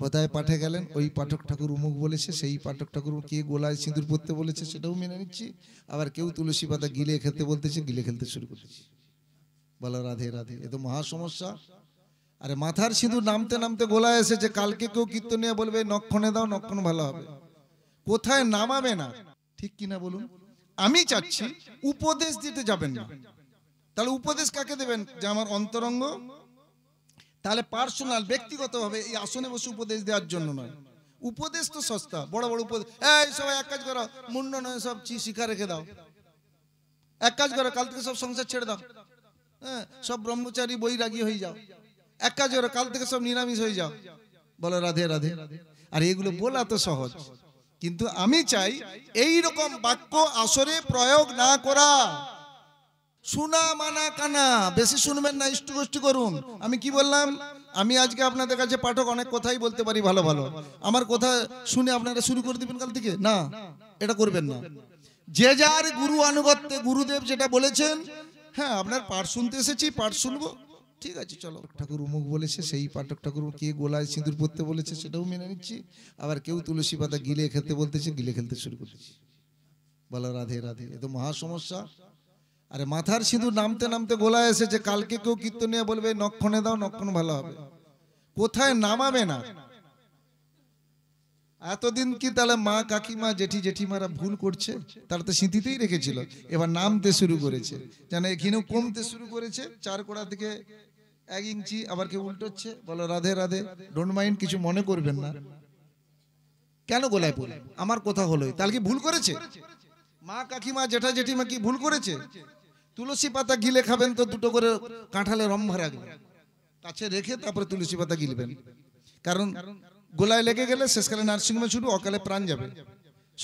কোথায় পাঠে গেলেন, ওই পাঠক ঠাকুর উমুক বলেছে, সেই পাঠক ঠাকুর কে গোলায় সিঁদুর পরতে বলেছে সেটাও মেনে নিচ্ছি, আবার কেউ তুলসী পাতা গিলে খেতে বলতেছে, গিলে খেলতে শুরু করেছি। বলো রাধে রাধে। এ তো মহা সমস্যা। আরে মাথার সিঁদুর নামতে নামতে গোলায় এসেছে, কালকে কেউ কীর্তন নিয়ে বলবে নক্ষণে দাও, নক্ষণ ভালো হবে, কোথায় নামাবে না। ঠিক কিনা বলুন? আমি চাচ্ছি উপদেশ দিতে যাবেন না। তাহলে উপদেশ কাকে দেবেন? যে আমার অন্তরঙ্গ, তাহলে পার্সোনাল ব্যক্তিগতভাবে এই আসনে বসে উপদেশ দেওয়ার জন্য নয়। উপদেশ তো সস্তা, বড় বড় উপদেশ, এই সবাই এক কাজ করো, মুন্ড নয় সব শিখা রেখে দাও, এক কাজ করো কাল থেকে সব সংসার ছেড়ে দাও, হ্যাঁ সব ব্রহ্মচারী বৈরাগী হয়ে যাও, এক কাজ করো কাল থেকে সব নিরামিষ হয়ে যাও। বলো রাধে রাধে। আর এগুলো বলা তো সহজ, কিন্তু আমি চাই এই রকম বাক্য আসরে প্রয়োগ না করা। শোনা মানা কানা, বেশি শুনবেন না, ইষ্ট গোষ্ঠী করুন। আমি কি বললাম? আমি আজকে আপনাদের কাছে পাঠক অনেক কথাই বলতে পারি ভালো ভালো, আমার কথা শুনে আপনারা শুরু করে দিবেন কাল থেকে, না এটা করবেন না। যে যার গুরু আনুগত্যে, গুরুদেব যেটা বলেছেন, হ্যাঁ আপনার পাঠ শুনতে এসেছি, পাঠ শুনবো, ঠিক আছে চলো। ঠাকুর উমুক বলেছে, সেই পাঠক ঠাকুর কে গোলায় সিঁদুর পরতে বলেছে সেটাও মেনে নিচ্ছি, আবার কেউ তুলসী পাতা গিলে খেতে বলতেছে, গিলে খেলতে শুরু করেছি। বলো রাধে রাধে। এ তো মহা সমস্যা। আরে মাথার সিঁদুর নামতে নামতে গোলায় এসেছে, কালকে কেউ কীর্তন নিয়ে বলবে নক্ষণে দাও, নক্ষণ ভালো হবে, কোথায় নামাবে না। এতদিন কি তাহলে মা কাকিমা জেঠি জেঠিমারা ভুল করছে? তারা তো স্মৃতিতেই রেখেছিল, এবার নামতে শুরু করেছে, যেন এখানেও কমতে শুরু করেছে, 4 কোড়া থেকে 1 ইঞ্চি, আবার কেউ উল্টোচ্ছে। বলো রাধে রাধে। ডোন্ট মাইন্ড, কিছু মনে করবেন না। কেন গোলায় পড়ে? আমার কথা হলো, তাহলে কি ভুল করেছে? মা কাকিমা জেঠা জেঠিমা কি ভুল করেছে? তুলসী পাতা গিলে খাবেন তো 2টো করে কাঁঠালের রম্ভা রাখবেন, কাছে রেখে তারপরে তুলসী পাতা গিলবেন, কারণ গোলায় লেগে গেলে শেষকালে নার্সিংহোমে ছুটু, অকালে প্রাণ যাবে।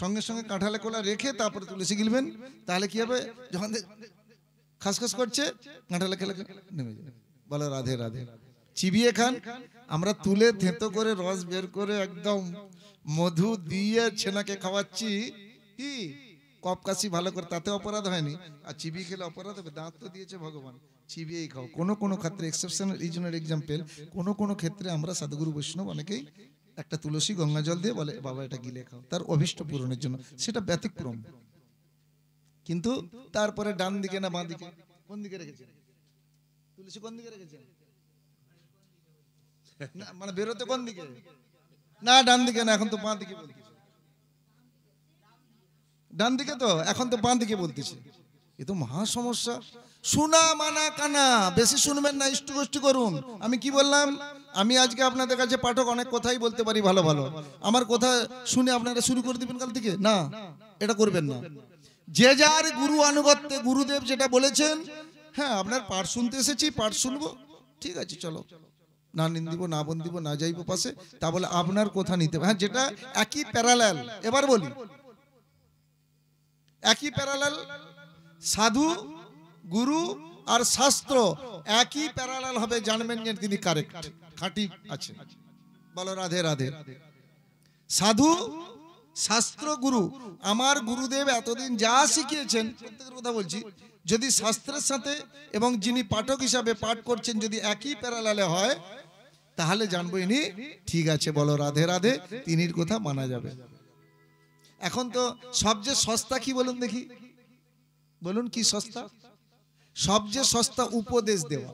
সঙ্গে সঙ্গে কাঁঠালে কোলা রেখে তারপরে তুলসী গিলবেন, তাহলে কি হবে? যখন খাসখাস করছে কাঁঠালে খেলে নেমে যাবে। বলো রাধে রাধে। চিবিয়ে খান, আমরা তুলে থেঁতো করে রস বের করে একদম মধু দিয়ে ছেনাকে খাওয়াচ্ছি, কি কপ কাশি ভালো করে, তাতে অপরাধ হয়নি। আর চিবিয়ে খেলে অপরাধ হবে? দাঁত তো দিয়েছে ভগবান, চিবিয়েই খাও। কোনো কোনো ক্ষেত্রে এক্সেপশনাল রিজনের এক্সাম্পল, কোনো কোনো ক্ষেত্রে আমরা সাধুগুরু বৈষ্ণব অনেকেই একটা তুলসী গঙ্গা জল দিয়ে বলে বাবা এটা গিলে খাও, তার অভিষ্ট পূরণের জন্য, সেটা ব্যতিক্রম। কিন্তু তারপরে ডান দিকে না বাঁ দিকে, কোন দিকে রেখেছেন তুলসী? কোন দিকে রেখেছেন? না মানে বেরোতে কোন দিকে? না ডান দিকে না, এখন তো বাঁ দিকে বলতেছে। ডান দিকে তো, এখন তো বাঁ দিকে বলতেছে। এ তো মহা সমস্যা। শোনা মানা কানা, বেশি শুনবেন না, ইষ্ট গোষ্ঠী করুন। আমি কি বললাম? আমি আজকে আপনাদের কাছে পাঠক অনেক কথাই বলতে পারি ভালো ভালো, আমার কথা শুনে আপনারা শুরু করে দিবেন কাল থেকে, না এটা করবেন না। যে যার গুরু আনুগত্যে, গুরুদেব যেটা বলেছেন, হ্যাঁ আপনার পাঠ শুনতে এসেছি, পাঠ শুনবো, ঠিক আছে চলো, না নিন্দিব, না বন্দিব, না যাইব পাশে, তা বলে আপনার কথা নিতে হবে। হ্যাঁ যেটা একই প্যারালাল, এবার বলি একই প্যারালাল, সাধু গুরু আর শাস্ত্র একই প্যারালাল হবে, জানবেন যে তিনি কারেক্ট, খাঁটি আছে। বলো রাধে রাধে। সাধু শাস্ত্র গুরু, আমার গুরুদেব এতদিন যা শিখিয়েছেন, প্রত্যেকের কথা বলছি, যদি শাস্ত্রের সাথে এবং যিনি পাঠক হিসাবে পাঠ করছেন যদি একই প্যারালালে হয়, তাহলে জানবো ইনি ঠিক আছে। বলো রাধে রাধে, তিনির কথা মানা যাবে। এখন তো সবচেয়ে সস্তা কি বলুন দেখি, বলুন কি সস্তা? সবচেয়ে সস্তা উপদেশ দেওয়া।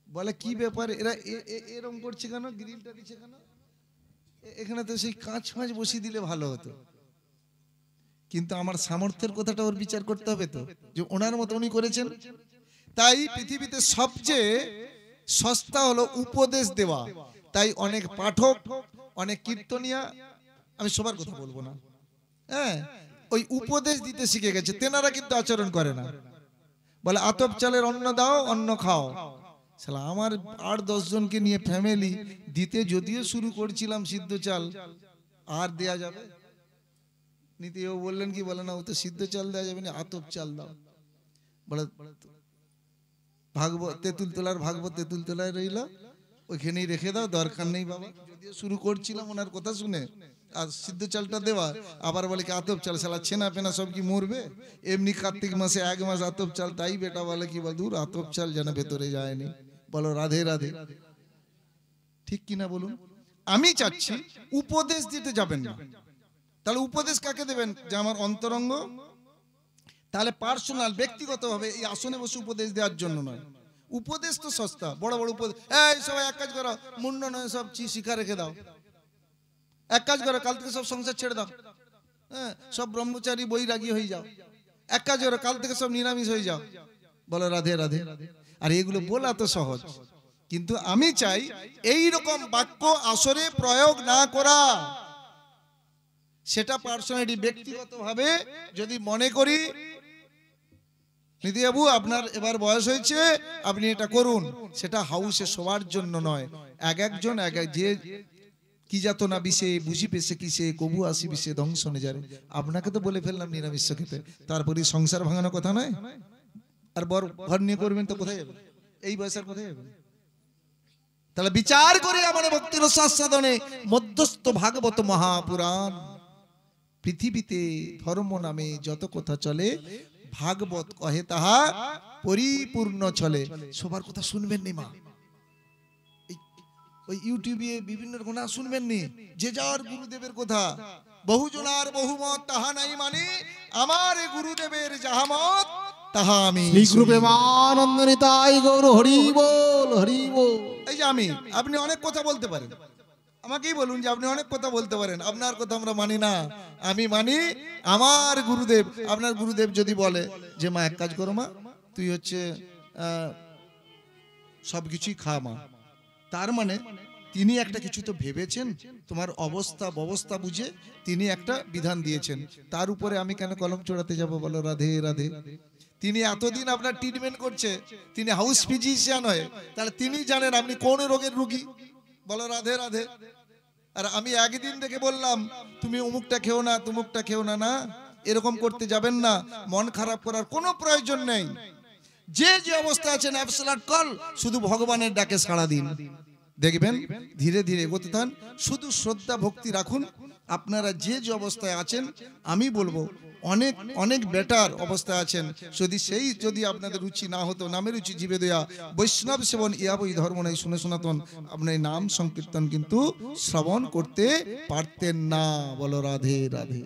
বলে কি ব্যাপার এরা এরকম করছে কেন, গ্রিলটা দিচ্ছে কেন, এখানে তো সেই কাঁচ ফাঁচ বসিয়ে দিলে ভালো হতো। কিন্তু আমার সামর্থ্যের কথাটা ওর বিচার করতে হবে তো, যে ওনার মতো উনি করেছেন। তাই পৃথিবীতে সবচেয়ে সস্তা হলো উপদেশ দেওয়া। তাই অনেক পাঠক, অনেক কীর্তনিয়া, আমি সবার কথা বলবো না, হ্যাঁ ওই উপদেশ দিতে শিখে গেছে, তেনারা কিন্তু আচরণ করে না। বলে আতপ চালের অন্ন দাও, অন্ন খাও। শালা আমার 8-10 জনকে নিয়ে ফ্যামিলি দিতে যদিও শুরু করছিলাম সিদ্ধ চাল, আর দেয়া যাবে নিতে? ও বললেন কি, বলে না ও তো সিদ্ধ চাল দেওয়া যাবে না, আতপ চাল দাও। বলে ভাগবত তেঁতুল তোলার, ভাগবত তেঁতুল তোলায় রইল, ওইখানেই রেখে দাও, দরকার নেই বাবা। যদিও শুরু করছিলাম ওনার কথা শুনে, আর সিদ্ধ চালটা দেওয়া, আবার বলে কি আতপ চাল, শালা ছেনা পেনা সব কি মরবে? এমনি কার্তিক মাসে 1 মাস আতপ চাল, তাই বেটা বলে কি বল, দূর আতপ চাল যেন ভেতরে যায়নি। বলো রাধে রাধে। ঠিক কিনা বলুন? আমি চাচ্ছি উপদেশ দিতে যাবেন না। তাহলে উপদেশ কাকে দেবেন? যে আমার অন্তরঙ্গ, তাহলে পার্সোনাল ব্যক্তিগতভাবে এই আসনে বসে উপদেশ দেওয়ার জন্য নয়। উপদেশ তো সস্তা, বড় বড় উপদেশ, এই সবাই এক কাজ করো, মুন্ড নয় সব শিখা রেখে দাও, এক কাজ করো কাল থেকে সব সংসার ছেড়ে দাও, হ্যাঁ সব ব্রহ্মচারী বৈরাগী হয়ে যাও, এক কাজ করো কাল থেকে সব নিরামিষ হয়ে যাও, বলো রাধে রাধে। আর এগুলো বলা তো সহজ, কিন্তু আমি চাই এই রকম বাক্য আসরে প্রয়োগ না করা। সেটা পার্সোনালি ব্যক্তিগতভাবে যদি মনে করি নিধিবাবু আপনার এবার বয়স হয়েছে আপনি এটা করুন, সেটা হাউসে সবার জন্য নয়। এক একজন এক এক যে কি যাত না বিষে বুঝি পেছে কিসে কবু আসি বিষে ধ্বংসনে যারে। আপনাকে তো বলে ফেললাম নিরামিষ খেতে, তারপরে সংসার ভাঙানোর কথা নয়। আর বর ঘর নিয়ে করবেন তো কোথায় যাবেন? এই বয়সের কোথায় যাবেন? তাহলে বিচার করে আমার ভক্তির সাধনে মধ্যস্থ ভাগবত মহাপুরাণ। পৃথিবীতে ধর্ম নামে যত কথা চলে ভাগবত কহে তাহা পরিপূর্ণ চলে। সবার কথা শুনবেন নি মা, ওই ইউটিউবে বিভিন্ন কথা শুনবেন নি, যে যার গুরুদেবের কথা। বহুজনার বহুমত তাহা নাই মানে আমার গুরুদেবের যাহা মত তাহা আমি। শ্রীগুরুপ্রেমানন্দ নিতাই গৌর হরি বল হরি বল। এই যে আপনি অনেক কথা বলতে পারেন, আমাকেই বলুন যে আপনি অনেক কথা বলতে পারেন, আপনার কথা আমরা মানি না। আমি মানি আমার গুরুদেব। আপনার গুরুদেব যদি বলে যে মা এক কাজ করো মা, তুই হচ্ছে সবকিছুই খা মা, তার মানে তিনি একটা কিছু তো ভেবেছেন, তোমার অবস্থা ব্যবস্থা বুঝে তিনি একটা বিধান দিয়েছেন। তার উপরে আমি কেন কলম চড়াতে যাব? বলো রাধে রাধে। তিনি এতদিন আপনার ট্রিটমেন্ট করছে, তিনি হাউস ফিজিশিয়ান হয়ে, তাহলে তিনি জানেন আপনি কোন রোগের রোগী। বলো রাধে রাধে। আর আমি একদিন দেখে বললাম তুমি অমুকটা খেও না তুমুকটা খেও না, না এরকম করতে যাবেন না। মন খারাপ করার কোনো প্রয়োজন নেই। যে যে অবস্থা আছেন অ্যাবসলিউট কল, শুধু ভগবানের ডাকে সাড়া দিন, দেখবেন ধীরে ধীরে এগোতে থান। শুধু শ্রদ্ধা ভক্তি রাখুন। আপনারা যে যে অবস্থায় আছেন আমি বলবো অনেক অনেক বেটার অবস্থায় আছেন। যদি আপনাদের রুচি না হতো, নামে রুচি জীবে দেয়া বৈষ্ণব সেবন ইয়া বই ধর্ম নাই শুনে সনাতন, আপনার নাম সংকীর্তন কিন্তু শ্রবণ করতে পারতেন না। বলো রাধে রাধে।